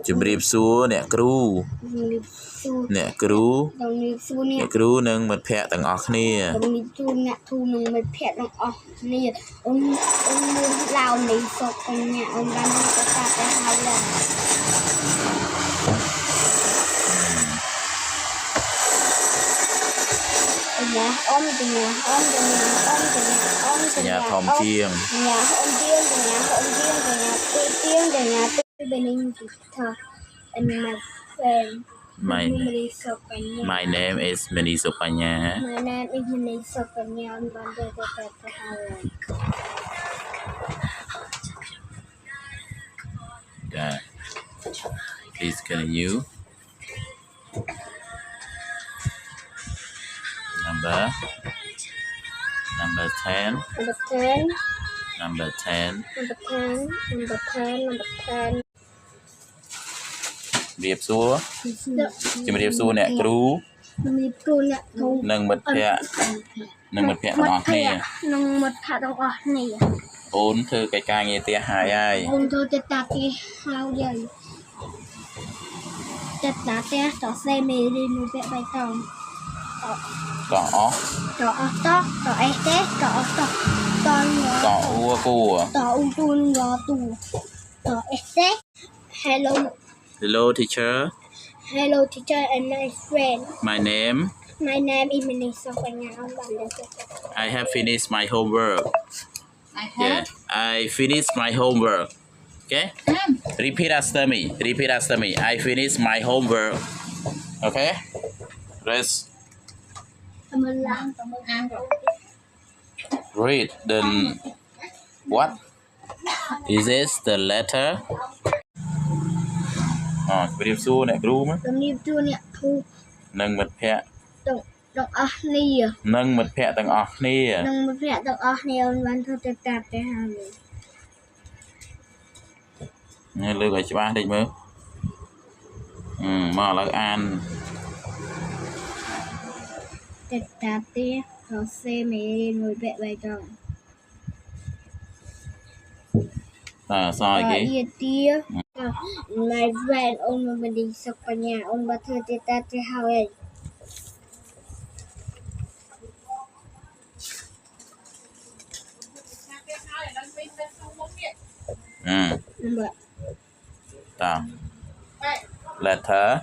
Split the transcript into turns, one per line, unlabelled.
chùm riệp xua nè cru nè cru nè cru nâng mật phẹ tầng ọc nè
nâng mật phẹ tầng ọc nè ông lao này sọc con nhà ông đang có ta cái hào lần
nhà thòm chiêng
nhà hôm chiêng nhà bên anh thờ and my friend
my name is Mini Sopanya.
My name is Mini Sopanya and
Yeah. Please continue. Number 10. Number 10. Riệp xua chùm riệp xua nè cru nâng mật phẹ tầng ọc nè
nâng mật phẹ tầng ọc nè
ôn thư cái ca nghe tia hài ai
ôn thư cái ta kia hao dày chặt đá tia cho xe mê đi nuôi vẽ bài tòng
cỏ
to ế té cỏ
ua cua
ngó tù ế té
hello teacher
and my friend
my name
is Mini Sopanya.
I have finished my homework. Yeah, I finished my homework. Okay, repeat after me. I finished my homework. Okay, let's read the what is this the letter riệp xua nè cru mà nâng mật phẹ nâng mật phẹ tầng ọc nè
ông văn thôi chặt chặt cái hào này
nghe lừa gọi ba đi mới mà là an
chặt chặt tia có xe mẹ ngồi vẽ bài tròn
soi cái
tia my friend ông mình đi sọc vào nhà ông bắt thơ chặt chặt cái hào này
tao letter